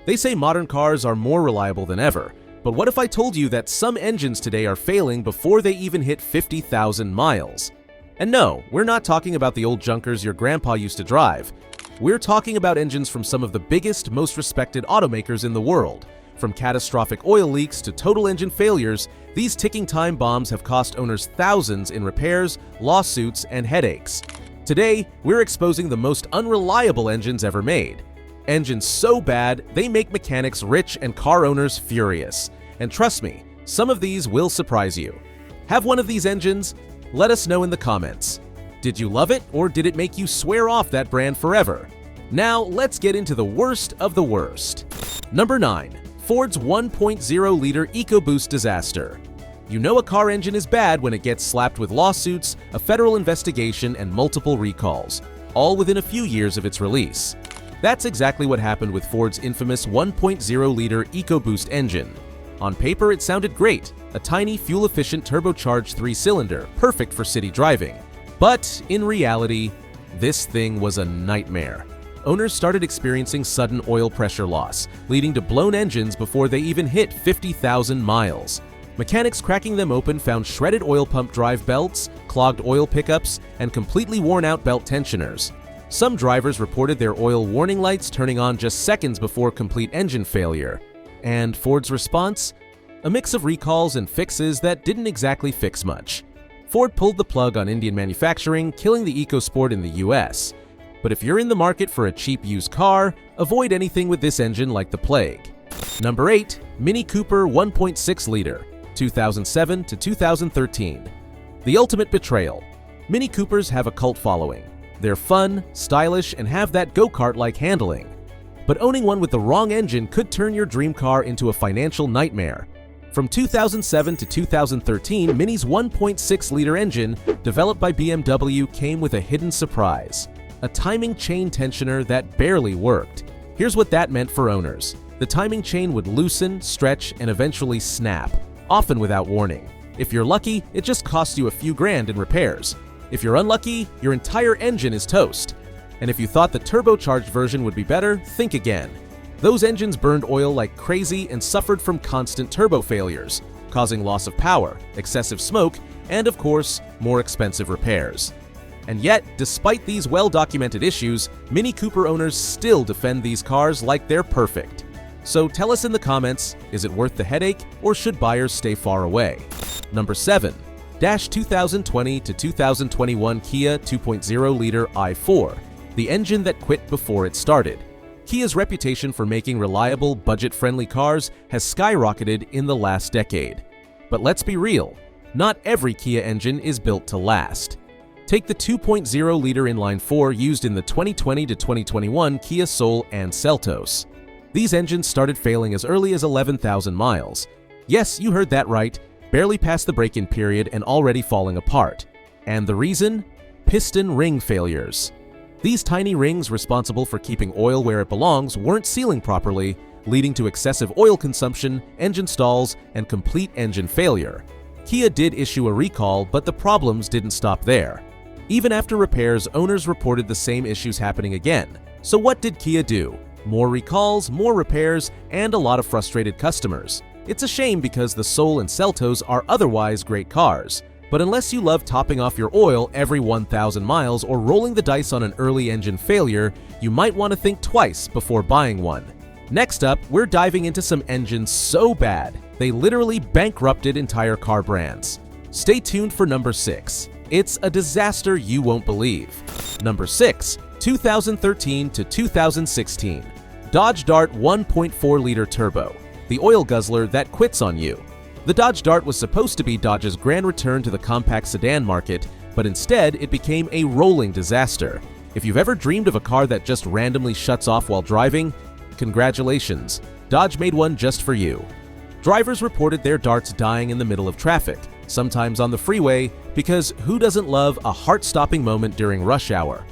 They say modern cars are more reliable than ever, but what if I told you that some engines today are failing before they even hit 50,000 miles? And no, we're not talking about the old junkers your grandpa used to drive. We're talking about engines from some of the biggest, most respected automakers in the world. From catastrophic oil leaks to total engine failures, these ticking time bombs have cost owners thousands in repairs, lawsuits, and headaches. Today, we're exposing the most unreliable engines ever made. Engines so bad, they make mechanics rich and car owners furious. And trust me, some of these will surprise you. Have one of these engines? Let us know in the comments. Did you love it, or did it make you swear off that brand forever? Now, let's get into the worst of the worst. Number 9. Ford's 1.0-liter EcoBoost disaster. You know a car engine is bad when it gets slapped with lawsuits, a federal investigation, and multiple recalls, all within a few years of its release. That's exactly what happened with Ford's infamous 1.0-liter EcoBoost engine. On paper, it sounded great, a tiny, fuel-efficient turbocharged 3-cylinder, perfect for city driving. But in reality, this thing was a nightmare. Owners started experiencing sudden oil pressure loss, leading to blown engines before they even hit 50,000 miles. Mechanics cracking them open found shredded oil pump drive belts, clogged oil pickups, and completely worn-out belt tensioners. Some drivers reported their oil warning lights turning on just seconds before complete engine failure. And Ford's response? A mix of recalls and fixes that didn't exactly fix much. Ford pulled the plug on Indian manufacturing, killing the EcoSport in the US. But if you're in the market for a cheap used car, avoid anything with this engine like the plague. Number 8. Mini Cooper 1.6-liter, 2007 to 2013. The ultimate betrayal. Mini Coopers have a cult following. They're fun, stylish, and have that go-kart-like handling. But owning one with the wrong engine could turn your dream car into a financial nightmare. From 2007 to 2013, Mini's 1.6-liter engine, developed by BMW, came with a hidden surprise. A timing chain tensioner that barely worked. Here's what that meant for owners. The timing chain would loosen, stretch, and eventually snap, often without warning. If you're lucky, it just costs you a few grand in repairs. If you're unlucky, your entire engine is toast. And if you thought the turbocharged version would be better, think again. Those engines burned oil like crazy and suffered from constant turbo failures, causing loss of power, excessive smoke, and of course, more expensive repairs. And yet, despite these well-documented issues, Mini Cooper owners still defend these cars like they're perfect. So tell us in the comments, is it worth the headache, or should buyers stay far away? Number 7. 2020 to 2021 Kia 2.0-liter i4, the engine that quit before it started. Kia's reputation for making reliable, budget-friendly cars has skyrocketed in the last decade. But let's be real, not every Kia engine is built to last. Take the 2.0-liter inline-4 used in the 2020 to 2021 Kia Soul and Seltos. These engines started failing as early as 11,000 miles. Yes, you heard that right, barely past the break-in period and already falling apart. And the reason? Piston ring failures. These tiny rings responsible for keeping oil where it belongs weren't sealing properly, leading to excessive oil consumption, engine stalls, and complete engine failure. Kia did issue a recall, but the problems didn't stop there. Even after repairs, owners reported the same issues happening again. So what did Kia do? More recalls, more repairs, and a lot of frustrated customers. It's a shame because the Soul and Seltos are otherwise great cars. But unless you love topping off your oil every 1,000 miles or rolling the dice on an early engine failure, you might want to think twice before buying one. Next up, we're diving into some engines so bad, they literally bankrupted entire car brands. Stay tuned for number 6. It's a disaster you won't believe. Number 6. 2013 to 2016. Dodge Dart 1.4-liter turbo, the oil guzzler that quits on you. The Dodge Dart was supposed to be Dodge's grand return to the compact sedan market, but instead it became a rolling disaster. If you've ever dreamed of a car that just randomly shuts off while driving, congratulations, Dodge made one just for you. Drivers reported their Darts dying in the middle of traffic, sometimes on the freeway, because who doesn't love a heart-stopping moment during rush hour?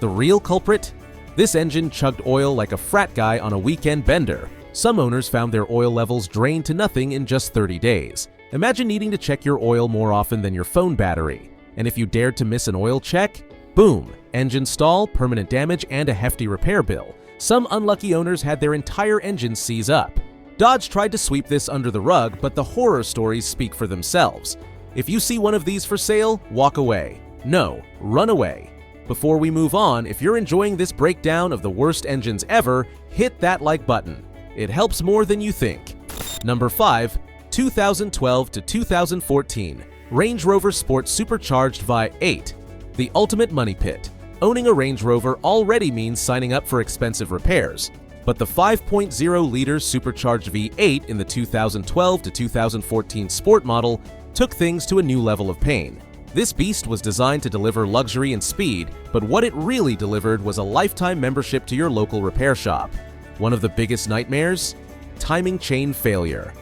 The real culprit? This engine chugged oil like a frat guy on a weekend bender. Some owners found their oil levels drained to nothing in just 30 days. Imagine needing to check your oil more often than your phone battery. And if you dared to miss an oil check, boom, engine stall, permanent damage, and a hefty repair bill. Some unlucky owners had their entire engine seize up. Dodge tried to sweep this under the rug, but the horror stories speak for themselves. If you see one of these for sale, walk away. No, run away. Before we move on, if you're enjoying this breakdown of the worst engines ever, hit that like button. It helps more than you think. Number 5. 2012 to 2014 Range Rover Sport Supercharged V8. The ultimate money pit. Owning a Range Rover already means signing up for expensive repairs. But the 5.0-liter Supercharged V8 in the 2012 to 2014 Sport model took things to a new level of pain. This beast was designed to deliver luxury and speed, but what it really delivered was a lifetime membership to your local repair shop. One of the biggest nightmares? Timing chain failure.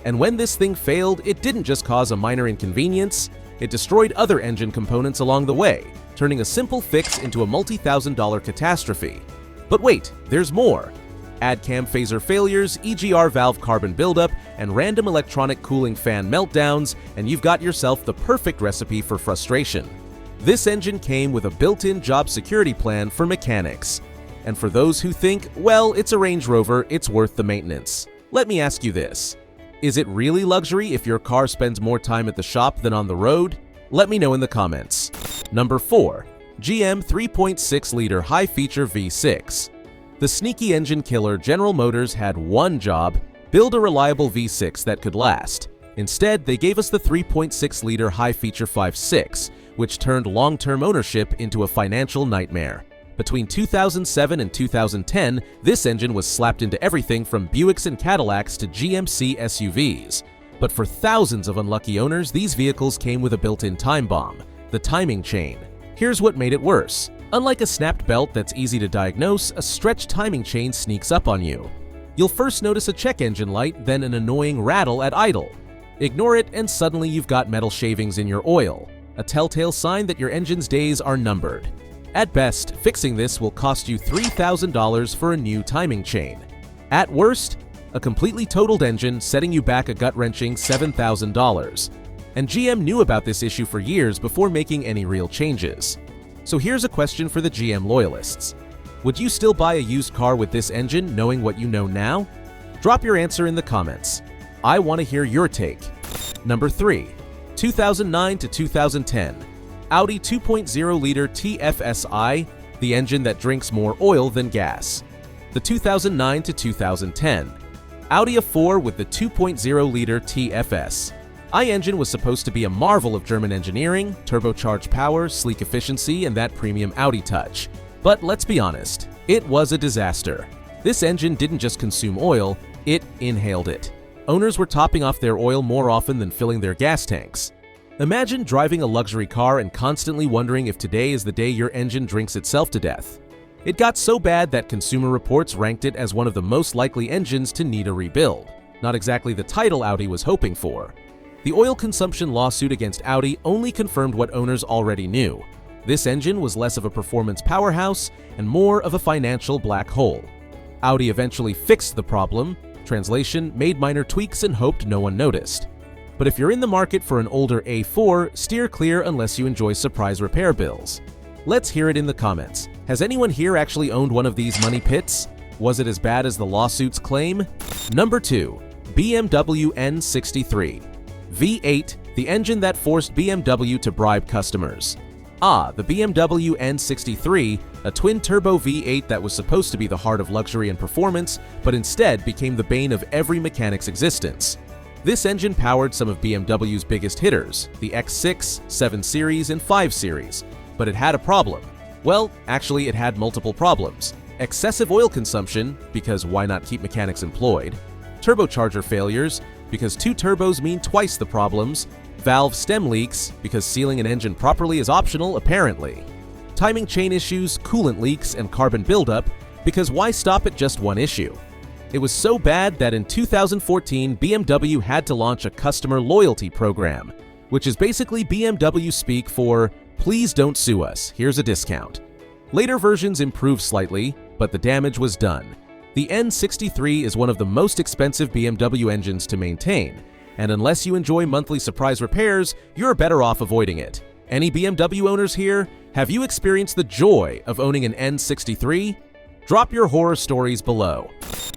And when this thing failed, it didn't just cause a minor inconvenience, it destroyed other engine components along the way, turning a simple fix into a multi-thousand-dollar catastrophe. But wait, there's more. Add cam phaser failures, EGR valve carbon buildup, and random electronic cooling fan meltdowns, and you've got yourself the perfect recipe for frustration. This engine came with a built-in job security plan for mechanics. And for those who think, well, it's a Range Rover, it's worth the maintenance. Let me ask you this. Is it really luxury if your car spends more time at the shop than on the road? Let me know in the comments. Number 4. GM 3.6-liter high-feature V6. The sneaky engine killer General Motors had one job: build a reliable V6 that could last. Instead, they gave us the 3.6-liter high-feature 5.6, which turned long-term ownership into a financial nightmare. Between 2007 and 2010, this engine was slapped into everything from Buicks and Cadillacs to GMC SUVs. But for thousands of unlucky owners, these vehicles came with a built-in time bomb: the timing chain. Here's what made it worse. Unlike a snapped belt that's easy to diagnose, a stretched timing chain sneaks up on you. You'll first notice a check engine light, then an annoying rattle at idle. Ignore it, and suddenly you've got metal shavings in your oil, a telltale sign that your engine's days are numbered. At best, fixing this will cost you $3,000 for a new timing chain. At worst, a completely totaled engine setting you back a gut-wrenching $7,000. And GM knew about this issue for years before making any real changes. So here's a question for the GM loyalists. Would you still buy a used car with this engine knowing what you know now? Drop your answer in the comments. I want to hear your take. Number 3. 2009 to 2010 Audi 2.0-liter TFSI, the engine that drinks more oil than gas. The 2009 to 2010 Audi A4 with the 2.0-liter TFS. I-engine was supposed to be a marvel of German engineering, turbocharged power, sleek efficiency, and that premium Audi touch. But let's be honest, it was a disaster. This engine didn't just consume oil, it inhaled it. Owners were topping off their oil more often than filling their gas tanks. Imagine driving a luxury car and constantly wondering if today is the day your engine drinks itself to death. It got so bad that Consumer Reports ranked it as one of the most likely engines to need a rebuild. Not exactly the title Audi was hoping for. The oil consumption lawsuit against Audi only confirmed what owners already knew. This engine was less of a performance powerhouse and more of a financial black hole. Audi eventually fixed the problem, translation, made minor tweaks and hoped no one noticed. But if you're in the market for an older A4, steer clear unless you enjoy surprise repair bills. Let's hear it in the comments. Has anyone here actually owned one of these money pits? Was it as bad as the lawsuits claim? Number 2. BMW N63 V8, the engine that forced BMW to bribe customers. The BMW N63, a twin-turbo V8 that was supposed to be the heart of luxury and performance, but instead became the bane of every mechanic's existence. This engine powered some of BMW's biggest hitters, the X6, 7 Series, and 5 Series. But it had a problem. Well, actually it had multiple problems. Excessive oil consumption, because why not keep mechanics employed? Turbocharger failures, because 2 turbos mean twice the problems. Valve stem leaks, because sealing an engine properly is optional apparently. Timing chain issues, coolant leaks, and carbon buildup, because why stop at just one issue? It was so bad that in 2014, BMW had to launch a customer loyalty program, which is basically BMW speak for, please don't sue us, here's a discount. Later versions improved slightly, but the damage was done. The N63 is one of the most expensive BMW engines to maintain, and unless you enjoy monthly surprise repairs, you're better off avoiding it. Any BMW owners here? Have you experienced the joy of owning an N63? Drop your horror stories below.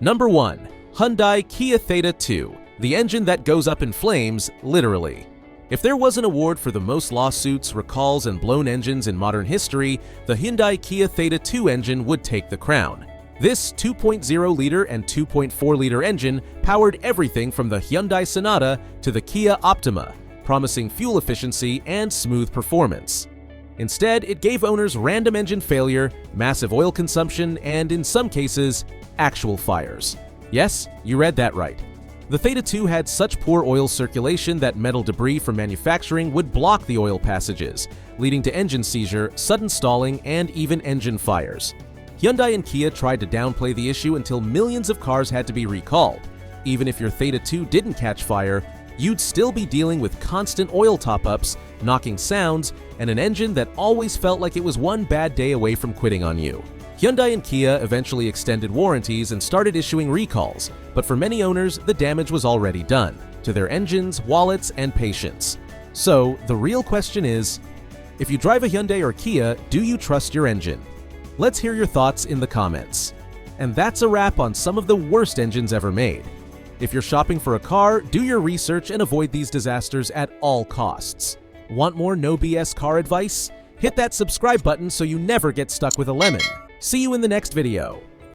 Number 1. Hyundai Kia Theta 2, the engine that goes up in flames, literally. If there was an award for the most lawsuits, recalls, and blown engines in modern history, the Hyundai Kia Theta 2 engine would take the crown. This 2.0-liter and 2.4-liter engine powered everything from the Hyundai Sonata to the Kia Optima, promising fuel efficiency and smooth performance. Instead, it gave owners random engine failure, massive oil consumption, and in some cases, actual fires. Yes, you read that right. The Theta 2 had such poor oil circulation that metal debris from manufacturing would block the oil passages, leading to engine seizure, sudden stalling, and even engine fires. Hyundai and Kia tried to downplay the issue until millions of cars had to be recalled. Even if your Theta 2 didn't catch fire, you'd still be dealing with constant oil top-ups, knocking sounds, and an engine that always felt like it was one bad day away from quitting on you. Hyundai and Kia eventually extended warranties and started issuing recalls, but for many owners, the damage was already done to their engines, wallets, and patience. So, the real question is, if you drive a Hyundai or Kia, do you trust your engine? Let's hear your thoughts in the comments. And that's a wrap on some of the worst engines ever made. If you're shopping for a car, do your research and avoid these disasters at all costs. Want more no BS car advice? Hit that subscribe button so you never get stuck with a lemon. See you in the next video.